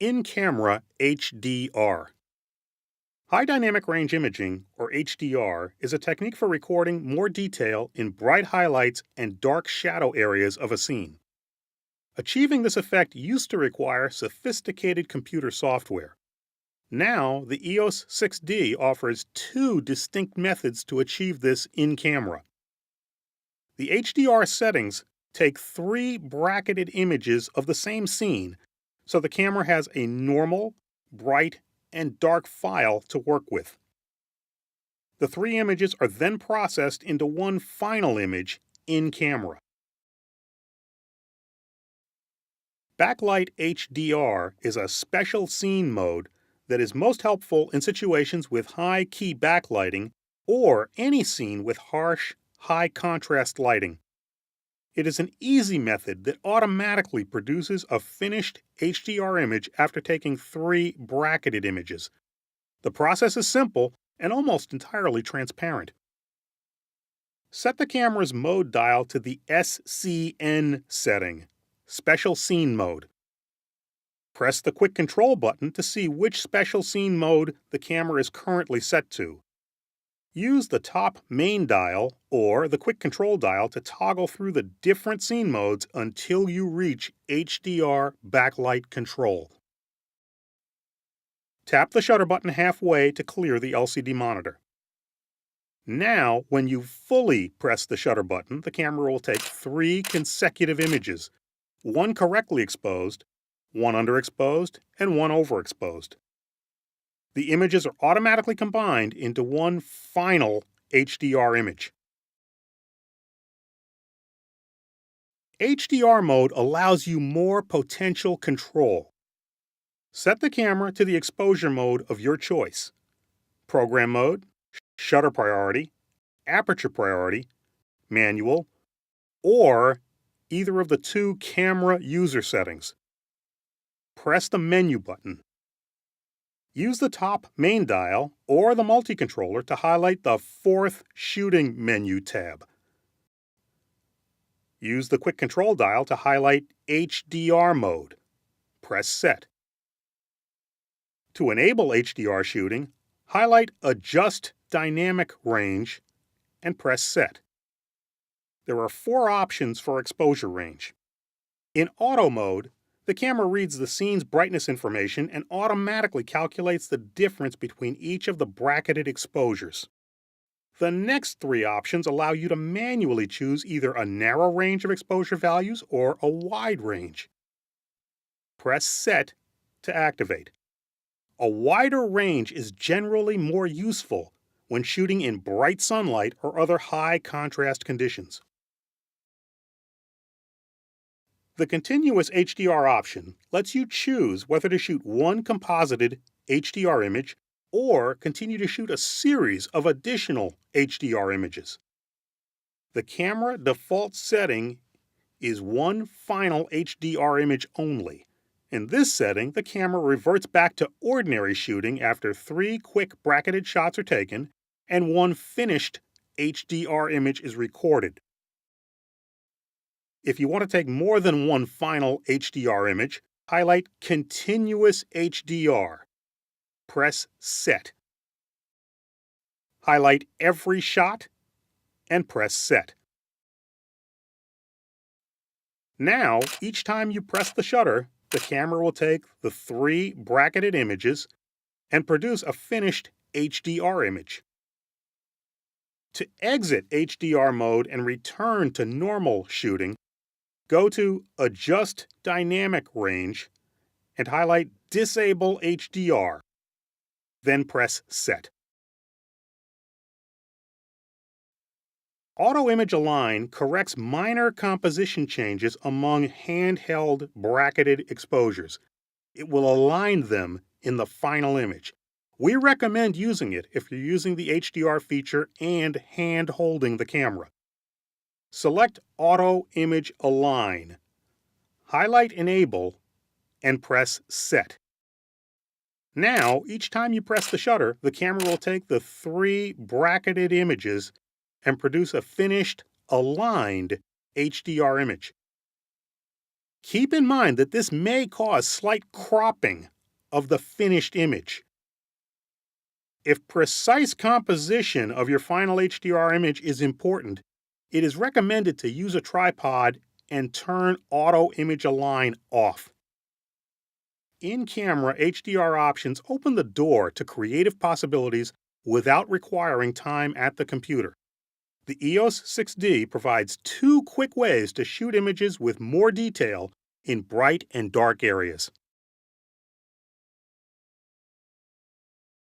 In-camera HDR. High dynamic range imaging, or HDR, is a technique for recording more detail in bright highlights and dark shadow areas of a scene. Achieving this effect used to require sophisticated computer software. Now, the EOS 6D offers two distinct methods to achieve this in-camera. The HDR settings take three bracketed images of the same scene, so the camera has a normal, bright, and dark file to work with. The three images are then processed into one final image in camera. Backlight HDR is a special scene mode that is most helpful in situations with high key backlighting or any scene with harsh, high contrast lighting. It is an easy method that automatically produces a finished HDR image after taking three bracketed images. The process is simple and almost entirely transparent. Set the camera's mode dial to the SCN setting, Special Scene Mode. Press the Quick Control button to see which special scene mode the camera is currently set to. Use the top main dial or the quick control dial to toggle through the different scene modes until you reach HDR backlight control. Tap the shutter button halfway to clear the LCD monitor. Now, when you fully press the shutter button, the camera will take three consecutive images, one correctly exposed, one underexposed, and one overexposed. The images are automatically combined into one final HDR image. HDR mode allows you more potential control. Set the camera to the exposure mode of your choice: program mode, shutter priority, aperture priority, manual, or either of the two camera user settings. Press the menu button. Use the top main dial or the multi-controller to highlight the fourth shooting menu tab. Use the quick control dial to highlight HDR mode. Press Set. To enable HDR shooting, highlight Adjust Dynamic Range and press Set. There are four options for exposure range. In auto mode, the camera reads the scene's brightness information and automatically calculates the difference between each of the bracketed exposures. The next three options allow you to manually choose either a narrow range of exposure values or a wide range. Press Set to activate. A wider range is generally more useful when shooting in bright sunlight or other high contrast conditions. The continuous HDR option lets you choose whether to shoot one composited HDR image or continue to shoot a series of additional HDR images. The camera default setting is one final HDR image only. In this setting, the camera reverts back to ordinary shooting after three quick bracketed shots are taken and one finished HDR image is recorded. If you want to take more than one final HDR image, highlight Continuous HDR. Press Set. Highlight every shot and press Set. Now, each time you press the shutter, the camera will take the three bracketed images and produce a finished HDR image. To exit HDR mode and return to normal shooting, go to Adjust Dynamic Range and highlight Disable HDR. Then press Set. Auto Image Align corrects minor composition changes among handheld bracketed exposures. It will align them in the final image. We recommend using it if you're using the HDR feature and hand-holding the camera. Select Auto Image Align. Highlight Enable and press Set. Now, each time you press the shutter, the camera will take the three bracketed images and produce a finished, aligned HDR image. Keep in mind that this may cause slight cropping of the finished image. If precise composition of your final HDR image is important, it is recommended to use a tripod and turn Auto Image Align off. In-camera HDR options open the door to creative possibilities without requiring time at the computer. The EOS 6D provides 2 quick ways to shoot images with more detail in bright and dark areas.